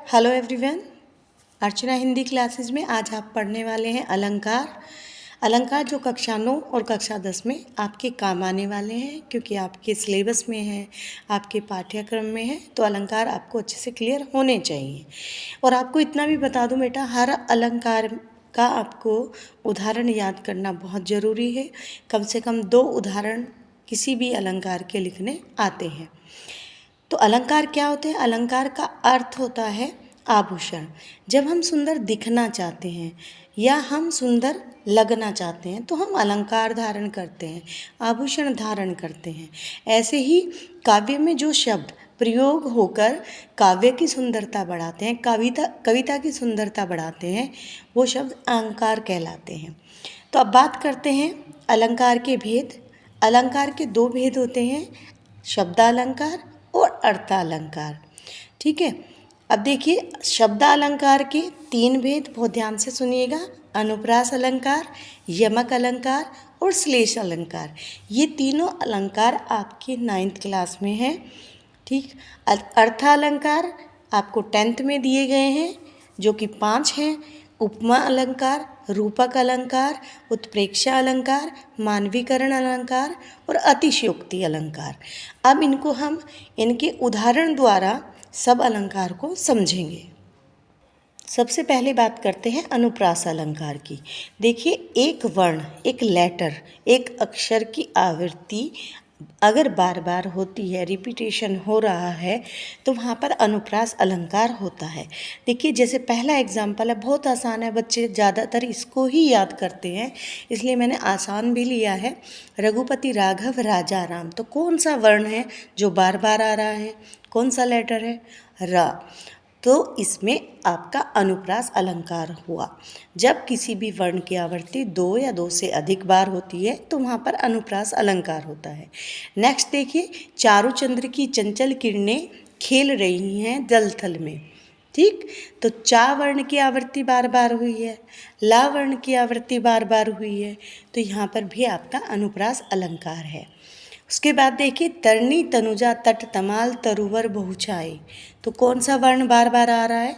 Hello everyone. Archana Hindi classes में आज आप पढ़ने वाले हैं अलंकार। अलंकार जो कक्षा 9 और कक्षा 10 में आपके काम आने वाले हैं, क्योंकि आपके सिलेबस में है, आपके पाठ्यक्रम में है, तो अलंकार आपको अच्छे से क्लियर होने चाहिए। और आपको इतना भी बता दूं बेटा, हर अलंकार का आपको उदाहरण याद करना बहुत ज़रूरी है। कम से कम 2 उदाहरण किसी भी अलंकार के लिखने आते हैं। तो अलंकार क्या होते हैं? अलंकार का अर्थ होता है आभूषण। जब हम सुंदर दिखना चाहते हैं या हम सुंदर लगना चाहते हैं तो हम अलंकार धारण करते हैं, आभूषण धारण करते हैं। ऐसे ही काव्य में जो शब्द प्रयोग होकर काव्य की सुंदरता बढ़ाते हैं, कविता की सुंदरता बढ़ाते हैं, वो शब्द अलंकार कहलाते हैं। तो अब बात करते हैं अलंकार के भेद। अलंकार के 2 भेद होते हैं, शब्दालंकार और अर्थालंकार। ठीक है। अब देखिए, शब्दालंकार के 3 भेद बहुत ध्यान से सुनिएगा। अनुप्रास अलंकार, यमक अलंकार और श्लेष अलंकार। ये तीनों अलंकार आपके 9th क्लास में हैं। ठीक। अर्थालंकार आपको 10th में दिए गए हैं, जो कि 5 हैं। उपमा अलंकार, रूपक अलंकार, उत्प्रेक्षा अलंकार, मानवीकरण अलंकार और अतिशयोक्ति अलंकार। अब इनको हम इनके उदाहरण द्वारा सब अलंकार को समझेंगे। सबसे पहले बात करते हैं अनुप्रास अलंकार की। देखिए, एक वर्ण, एक लेटर, एक अक्षर की आवृत्ति अगर बार बार होती है, रिपीटेशन हो रहा है, तो वहाँ पर अनुप्रास अलंकार होता है। देखिए, जैसे पहला एग्जाम्पल है, बहुत आसान है, बच्चे ज़्यादातर इसको ही याद करते हैं, इसलिए मैंने आसान भी लिया है। रघुपति राघव राजा राम, तो कौन सा वर्ण है जो बार बार आ रहा है? कौन सा लेटर है? रा। तो इसमें आपका अनुप्रास अलंकार हुआ। जब किसी भी वर्ण की आवृत्ति 2 या 2 से अधिक बार होती है तो वहाँ पर अनुप्रास अलंकार होता है। नेक्स्ट देखिए, चारु चंद्र की चंचल किरणें खेल रही हैं जल थल में। ठीक। तो चा वर्ण की आवृत्ति बार बार हुई है, ला वर्ण की आवृत्ति बार बार हुई है, तो यहाँ पर भी आपका अनुप्रास अलंकार है। उसके बाद देखिए, तरनी तनुजा तट तमाल तरुवर बहुछाई, तो कौन सा वर्ण बार बार आ रहा है?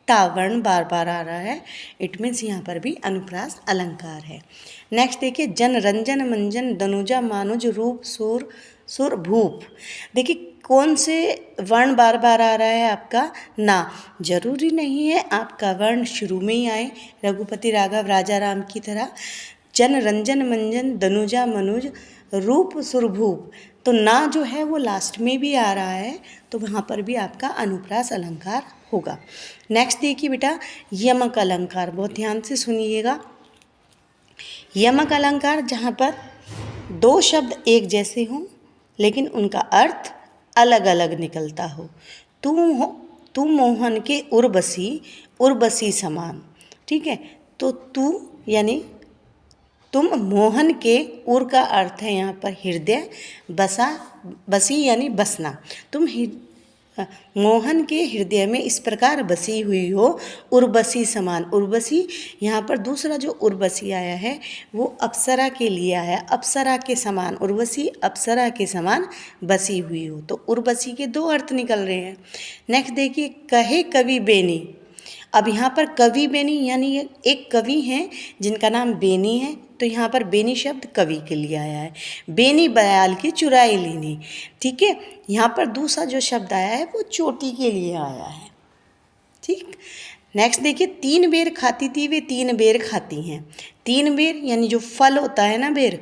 ता वर्ण बार बार आ रहा है। इट मीन्स यहाँ पर भी अनुप्रास अलंकार है। नेक्स्ट देखिए, जन रंजन मंजन दनुजा मानुज रूप सुर सुर भूप। देखिए, कौन से वर्ण बार बार आ रहा है आपका? ना। जरूरी नहीं है आपका वर्ण शुरू में ही आए, रघुपति राघव राजा राम की तरह। जन रंजन मंजन दनुजा मनुज रूप सुरभूप, तो ना जो है वो लास्ट में भी आ रहा है, तो वहाँ पर भी आपका अनुप्रास अलंकार होगा। नेक्स्ट देखिए बेटा, यमक अलंकार, बहुत ध्यान से सुनिएगा। यमक अलंकार जहाँ पर 2 शब्द एक जैसे हों लेकिन उनका अर्थ अलग अलग निकलता हो। तू मोहन के उर्वशी, उर्वशी समान। ठीक है। तो तू यानी तुम, मोहन के उर का अर्थ है यहाँ पर हृदय, बसा बसी यानी बसना। तुम मोहन के हृदय में इस प्रकार बसी हुई हो, उर्वशी समान। उर्वशी यहाँ पर दूसरा जो उर्वशी आया है वो अप्सरा के लिए आया, अप्सरा के समान। उर्वशी अप्सरा के समान बसी हुई हो, तो उर्वशी के 2 अर्थ निकल रहे हैं। नेक्स्ट देखिए, कहे कवि बेनी। अब यहाँ पर कवि बेनी यानी एक कवि हैं जिनका नाम बेनी है, तो यहाँ पर बेनी शब्द कवि के लिए आया है। बेनी बयाल की चुराई लेनी। ठीक है। यहाँ पर दूसरा जो शब्द आया है वो चोटी के लिए आया है। ठीक। नेक्स्ट देखिए, 3 बेर खाती थी वे 3 बेर खाती हैं। 3 बेर यानी जो फल होता है ना, बेर,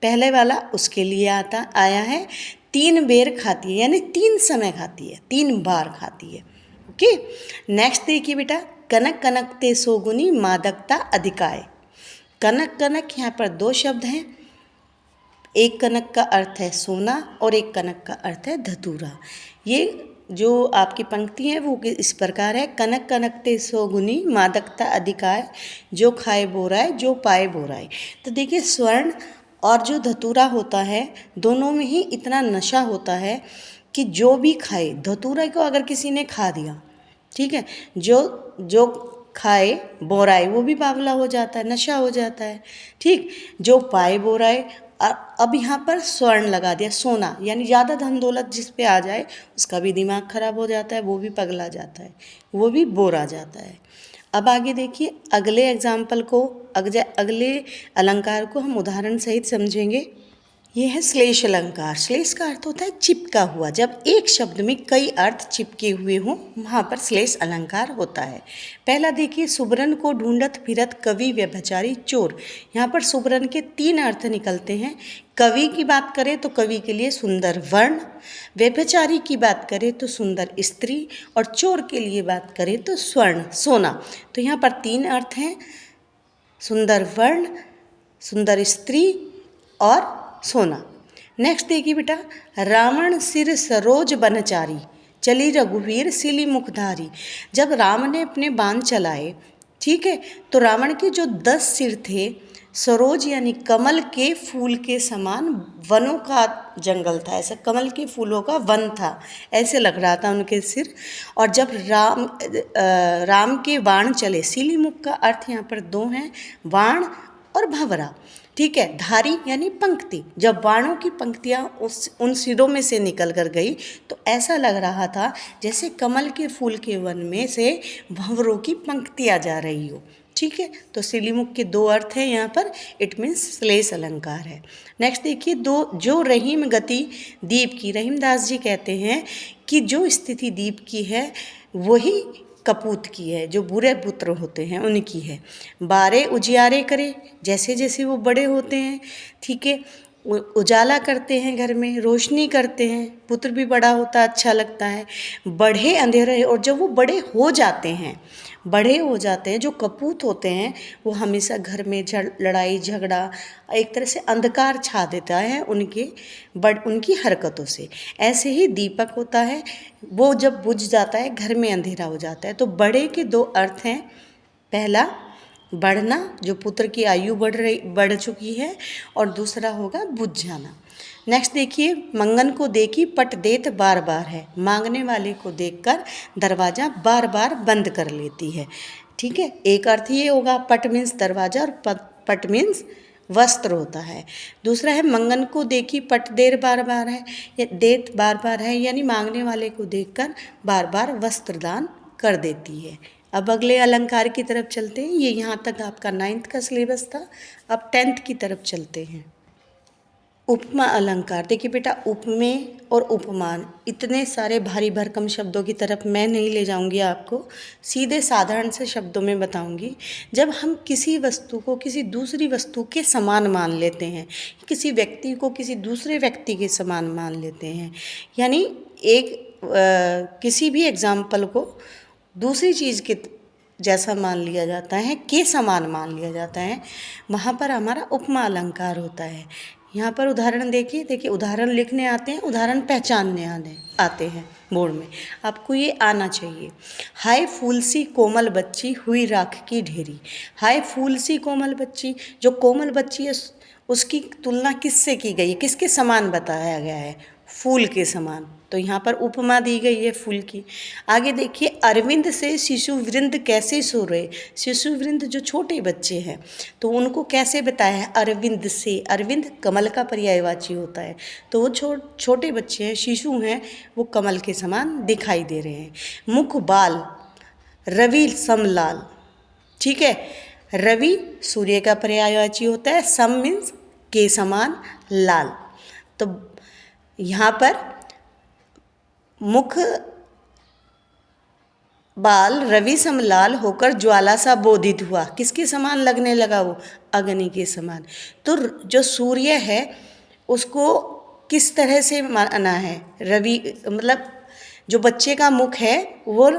पहले वाला उसके लिए आया है। 3 बेर खाती है यानी 3 समय खाती है, 3 बार खाती है। ओके। नेक्स्ट देखिए बेटा, कनक कनक ते सोगुनी मादकता अधिकाय। कनक कनक यहाँ पर 2 शब्द हैं। एक कनक का अर्थ है सोना और एक कनक का अर्थ है धतूरा। ये जो आपकी पंक्ति है वो इस प्रकार है, कनक कनक ते सोगुनी मादकता अधिकाय, जो खाए बोराए जो पाए बोराए। तो देखिए, स्वर्ण और जो धतूरा होता है दोनों में ही इतना नशा होता है कि जो भी खाए, धतूरा को अगर किसी ने खा दिया, ठीक है, जो खाए बोराए वो भी बावला हो जाता है, नशा हो जाता है। ठीक। जो पाए बोराए अब यहाँ पर स्वर्ण लगा दिया, सोना, यानी ज़्यादा धन दौलत जिस पे आ जाए उसका भी दिमाग खराब हो जाता है, वो भी पगला जाता है, वो भी बोर आ जाता है। अब आगे देखिए, अगले एग्जाम्पल को, अगले अलंकार को हम उदाहरण सहित समझेंगे। ये है श्लेष अलंकार। श्लेष का अर्थ होता है चिपका हुआ। जब एक शब्द में कई अर्थ चिपके हुए हों वहाँ पर श्लेष अलंकार होता है। पहला देखिए, सुबरन को ढूंढत फिरत कवि व्यभिचारी चोर। यहाँ पर सुबरन के 3 अर्थ निकलते हैं। कवि की बात करें तो कवि के लिए सुंदर वर्ण, व्यभिचारी की बात करें तो सुंदर स्त्री, और चोर के लिए बात करें तो स्वर्ण, सोना। तो यहाँ पर 3 अर्थ हैं, सुंदर वर्ण, सुंदर स्त्री और सोना। नेक्स्ट देखिए बेटा, रावण सिर सरोज बनचारी, चली रघुवीर सिली मुखधारी। जब राम ने अपने बाण चलाए, ठीक है, तो रावण के जो 10 सिर थे, सरोज यानी कमल के फूल के समान, वनों का जंगल था, ऐसा कमल के फूलों का वन था, ऐसे लग रहा था उनके सिर। और जब राम के बाण चले, सिली मुख का अर्थ यहाँ पर 2 हैं, बाण और भंवरा, ठीक है, धारी यानी पंक्ति। जब बाणों की पंक्तियाँ उन सिरों में से निकल कर गई तो ऐसा लग रहा था जैसे कमल के फूल के वन में से भंवरों की पंक्तियाँ जा रही हो, ठीक है। तो सिलीमुख के 2 अर्थ हैं यहाँ पर, इट मीन्स श्लेष अलंकार है। नेक्स्ट देखिए, जो रहीम गति दीप की, रहीमदास जी कहते हैं कि जो स्थिति दीप की है वही कपूत की है, जो बुरे पुत्र होते हैं उनकी है। बारे उजियारे करे, जैसे जैसे वो बड़े होते हैं, ठीक है, उजाला करते हैं घर में, रोशनी करते हैं, पुत्र भी बड़ा होता है, अच्छा लगता है। बढ़े अंधेरे, और जब वो बड़े हो जाते हैं, जो कपूत होते हैं वो हमेशा घर में लड़ाई झगड़ा, एक तरह से अंधकार छा देता है उनकी हरकतों से। ऐसे ही दीपक होता है, वो जब बुझ जाता है घर में अंधेरा हो जाता है। तो बड़े के 2 अर्थ हैं, पहला बढ़ना, जो पुत्र की आयु बढ़ चुकी है, और दूसरा होगा बुझ जाना। नेक्स्ट देखिए, मंगन को देखी पट देत बार बार है, मांगने वाले को देखकर दरवाज़ा बार बार बंद कर लेती है, ठीक है। एक अर्थ ये होगा, पट मीन्स दरवाज़ा और पट मीन्स वस्त्र होता है। दूसरा है मंगन को देखी पट देर बार बार है, या देत बार बार है, यानी मांगने वाले को देखकर बार बार वस्त्र दान कर देती है। अब अगले अलंकार की तरफ चलते हैं। ये यहाँ तक आपका 9th का सिलेबस था। अब 10th की तरफ चलते हैं। उपमा अलंकार। देखिए बेटा, उपमेय और उपमान, इतने सारे भारी भरकम शब्दों की तरफ मैं नहीं ले जाऊंगी आपको, सीधे साधारण से शब्दों में बताऊंगी। जब हम किसी वस्तु को किसी दूसरी वस्तु के समान मान लेते हैं, किसी व्यक्ति को किसी दूसरे व्यक्ति के समान मान लेते हैं, यानी किसी भी एग्जाम्पल को दूसरी चीज़ के जैसा मान लिया जाता है, के समान मान लिया जाता है, वहाँ पर हमारा उपमा अलंकार होता है। यहाँ पर उदाहरण देखिए, उदाहरण लिखने आते हैं, उदाहरण पहचानने आते हैं बोर्ड में, आपको ये आना चाहिए। हाय फूल सी कोमल बच्ची हुई राख की ढेरी। हाय फूल सी कोमल बच्ची, जो कोमल बच्ची है उसकी तुलना किससे की गई है, किसके समान बताया गया है, फूल के समान। तो यहाँ पर उपमा दी गई है फूल की। आगे देखिए, अरविंद से शिशु वृंद कैसे सो रहे। शिशु वृंद जो छोटे बच्चे हैं, तो उनको कैसे बताया है, अरविंद से। अरविंद कमल का पर्यायवाची होता है, तो वो छोटे बच्चे हैं, शिशु हैं, वो कमल के समान दिखाई दे रहे हैं। मुख बाल रवि समलाल, ठीक है, रवि सूर्य का पर्यायवाची होता है, सम मीन्स के समान, लाल। तो यहाँ पर मुख बाल रवि सम लाल होकर ज्वाला सा बोधित हुआ, किसके समान लगने लगा वो, अग्नि के समान। तो जो सूर्य है उसको किस तरह से माना है, रवि मतलब जो बच्चे का मुख है वो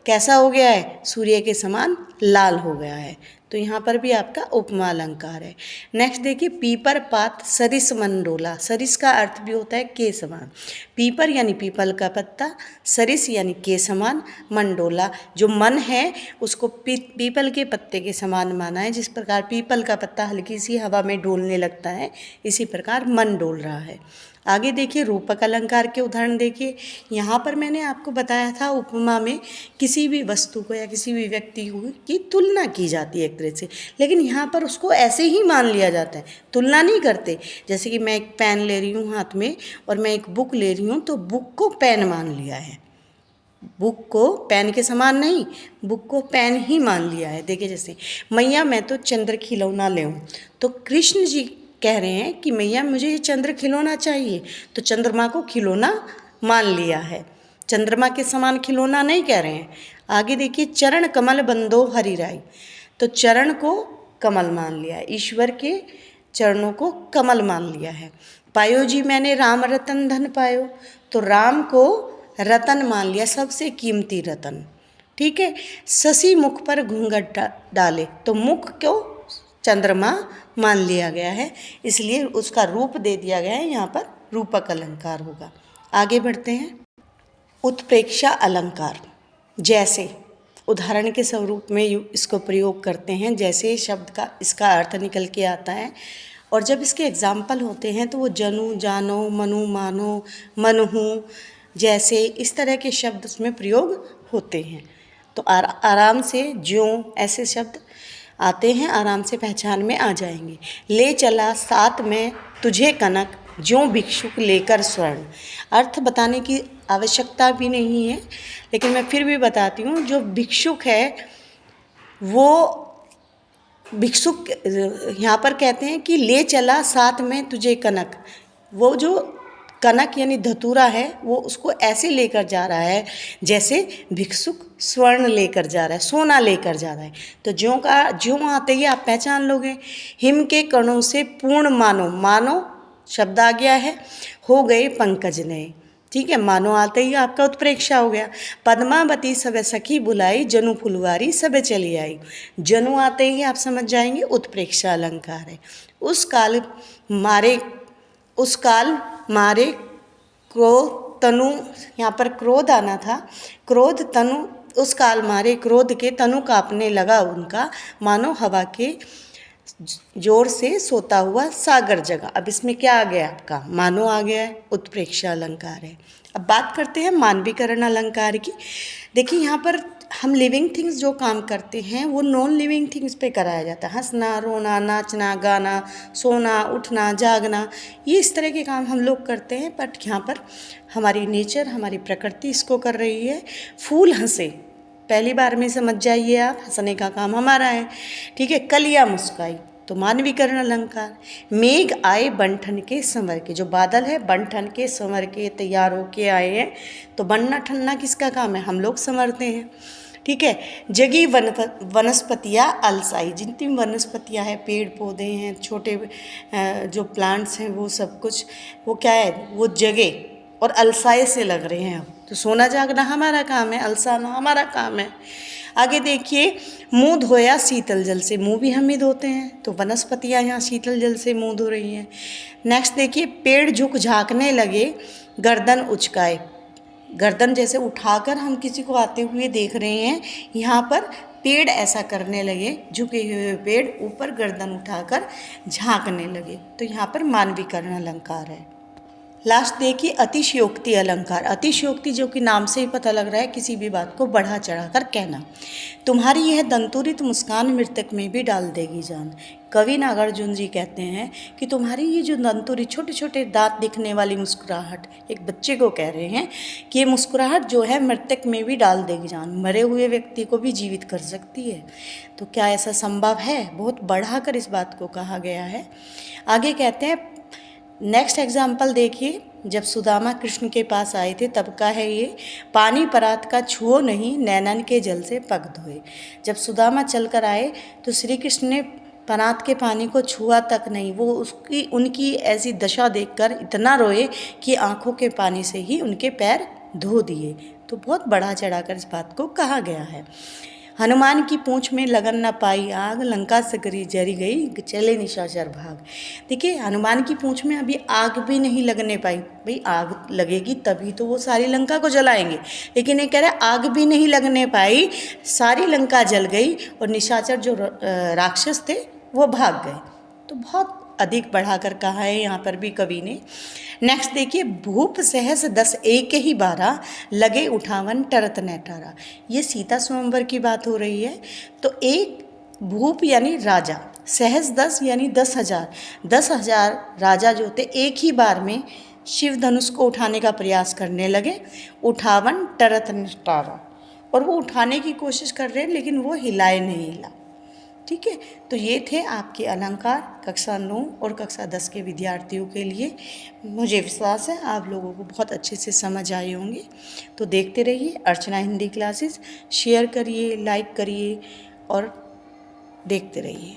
कैसा हो गया है, सूर्य के समान लाल हो गया है। तो यहाँ पर भी आपका उपमा अलंकार है। नेक्स्ट देखिए, पीपर पात सरिस मंडोला। सरिस का अर्थ भी होता है के समान। पीपर यानी पीपल का पत्ता, सरिस यानी के समान, मंडोला जो मन है उसको पीपल के पत्ते के समान माना है। जिस प्रकार पीपल का पत्ता हल्की सी हवा में डोलने लगता है, इसी प्रकार मन डोल रहा है। आगे देखिए रूपक अलंकार के उदाहरण देखिए। यहाँ पर मैंने आपको बताया था उपमा में किसी भी वस्तु को या किसी भी व्यक्ति की तुलना की जाती है एक तरह से, लेकिन यहाँ पर उसको ऐसे ही मान लिया जाता है, तुलना नहीं करते। जैसे कि मैं एक पेन ले रही हूँ हाथ में और मैं एक बुक ले रही हूँ, तो बुक को पेन मान लिया है, बुक को पेन के समान नहीं, बुक को पेन ही मान लिया है। देखिए जैसे मैया मैं तो चंद्र खिलौना ले हूँ, तो कृष्ण जी कह रहे हैं कि मैया मुझे ये चंद्र खिलौना चाहिए, तो चंद्रमा को खिलौना मान लिया है, चंद्रमा के समान खिलौना नहीं कह रहे हैं। आगे देखिए चरण कमल बंदो हरि राय, तो चरण को कमल मान लिया है, ईश्वर के चरणों को कमल मान लिया है। पायो जी मैंने राम रतन धन पायो, तो राम को रतन मान लिया, सबसे कीमती रतन। ठीक है। शशि मुख पर घूंघट डाले, तो मुख को चंद्रमा मान लिया गया है, इसलिए उसका रूप दे दिया गया है, यहाँ पर रूपक अलंकार होगा। आगे बढ़ते हैं। उत्प्रेक्षा अलंकार, जैसे उदाहरण के स्वरूप में इसको प्रयोग करते हैं, जैसे शब्द का इसका अर्थ निकल के आता है, और जब इसके एग्जाम्पल होते हैं तो वो जनु जानो मनु मानो मनहु जैसे इस तरह के शब्द उसमें प्रयोग होते हैं। तो आराम से ज्यों ऐसे शब्द आते हैं, आराम से पहचान में आ जाएंगे। ले चला साथ में तुझे कनक, ज्यों भिक्षुक लेकर स्वर्ण। अर्थ बताने की आवश्यकता भी नहीं है, लेकिन मैं फिर भी बताती हूँ। जो भिक्षुक है वो भिक्षुक यहाँ पर कहते हैं कि ले चला साथ में तुझे कनक, वो जो कनक यानी धतूरा है वो उसको ऐसे लेकर जा रहा है जैसे भिक्षुक स्वर्ण लेकर जा रहा है, सोना लेकर जा रहा है। तो ज्यों आते ही आप पहचान लोगे। हिम के कणों से पूर्ण मानो, मानो शब्द आ गया है, हो गए पंकज नए। ठीक है, मानो आते ही आपका उत्प्रेक्षा हो गया। पद्मावती सबे सखी बुलाई, जनु फुलवारी सबे चली आई। जनु आते ही आप समझ जाएंगे उत्प्रेक्षा अलंकार है। उस काल मारे क्रोध तनु, यहाँ पर क्रोध आना था, क्रोध तनु, उस काल मारे क्रोध के तनु कांपने लगा उनका, मानो हवा के जोर से सोता हुआ सागर जगा। अब इसमें क्या आ गया आपका, मानो आ गया है, उत्प्रेक्षा अलंकार है। अब बात करते हैं मानवीकरण अलंकार की। देखिए यहाँ पर हम लिविंग थिंग्स जो काम करते हैं वो नॉन लिविंग थिंग्स पे कराया जाता है। हंसना, रोना, नाचना, गाना, सोना, उठना, जागना, ये इस तरह के काम हम लोग करते हैं, बट यहाँ पर हमारी नेचर, हमारी प्रकृति इसको कर रही है। फूल हंसे, पहली बार में समझ जाइए आप, हंसने का काम हमारा है। ठीक है। कलियाँ मुस्काई, तो मानवीकरण अलंकार। मेघ आए बन ठन के संवर के, जो बादल है बन ठन के संवर के तैयार होके आए हैं, तो बनना ठनना किसका काम है, हम लोग संवरते हैं। ठीक है। जगी वनस्पतियाँ अलसाई, जितनी वनस्पतियाँ हैं, पेड़ पौधे हैं, छोटे जो प्लांट्स हैं, वो सब कुछ वो क्या है, वो जगे और अलसाए से लग रहे हैं। अब तो सोना जागना हमारा काम है, अलसाना हमारा काम है। आगे देखिए, मुंह धोया शीतल जल से, मुंह भी हम ही धोते हैं, तो वनस्पतियाँ यहाँ शीतल जल से मुंह धो रही हैं। नेक्स्ट देखिए, पेड़ झुक झांकने लगे, गर्दन उचकाए, गर्दन जैसे उठाकर हम किसी को आते हुए देख रहे हैं, यहाँ पर पेड़ ऐसा करने लगे, झुके हुए पेड़ ऊपर गर्दन उठाकर झांकने लगे, तो यहाँ पर मानवीकरण अलंकार है। लास्ट देखिए, अतिशयोक्ति अलंकार। अतिशयोक्ति जो कि नाम से ही पता लग रहा है, किसी भी बात को बढ़ा चढ़ाकर कहना। तुम्हारी यह दंतुरित मुस्कान मृतक में भी डाल देगी जान। कवि नागार्जुन जी कहते हैं कि तुम्हारी ये जो दंतुरित छोटे छोटे दांत दिखने वाली मुस्कुराहट, एक बच्चे को कह रहे हैं कि ये मुस्कुराहट जो है मृतक में भी डाल देगी जान, मरे हुए व्यक्ति को भी जीवित कर सकती है। तो क्या ऐसा संभव है? बहुत बढ़ाकर इस बात को कहा गया है। आगे कहते हैं, नेक्स्ट एग्जाम्पल देखिए, जब सुदामा कृष्ण के पास आए थे तब का है ये। पानी परात का छुओ नहीं, नैनन के जल से पग धोए। जब सुदामा चल कर आए तो श्री कृष्ण ने परात के पानी को छुआ तक नहीं, वो उनकी ऐसी दशा देखकर इतना रोए कि आंखों के पानी से ही उनके पैर धो दिए। तो बहुत बढ़ा चढ़ाकर इस बात को कहा गया है। हनुमान की पूंछ में लगन न पाई आग, लंका से जरी गई, चले निशाचर भाग। देखिए, हनुमान की पूंछ में अभी आग भी नहीं लगने पाई। भाई आग लगेगी तभी तो वो सारी लंका को जलाएंगे, लेकिन ये कह रहे आग भी नहीं लगने पाई, सारी लंका जल गई और निशाचर जो राक्षस थे वो भाग गए। तो बहुत अधिक बढ़ाकर कहा है यहाँ पर भी कवि ने। नेक्स्ट देखिए, भूप सहस 10 एक ही 12 लगे उठावन टरत नेटारा। ये सीता स्वयंवर की बात हो रही है। तो एक भूप यानी राजा, सहस 10 यानी 10,000, 10,000 राजा जो थे एक ही बार में शिव धनुष को उठाने का प्रयास करने लगे। उठावन टरत नेटारा, और वो उठाने की कोशिश कर रहे हैं लेकिन वो हिलाए नहीं हिला। ठीक है, तो ये थे आपके अलंकार कक्षा 9 और कक्षा 10 के विद्यार्थियों के लिए। मुझे विश्वास है आप लोगों को बहुत अच्छे से समझ आए होंगे। तो देखते रहिए अर्चना हिंदी क्लासेस, शेयर करिए, लाइक करिए और देखते रहिए।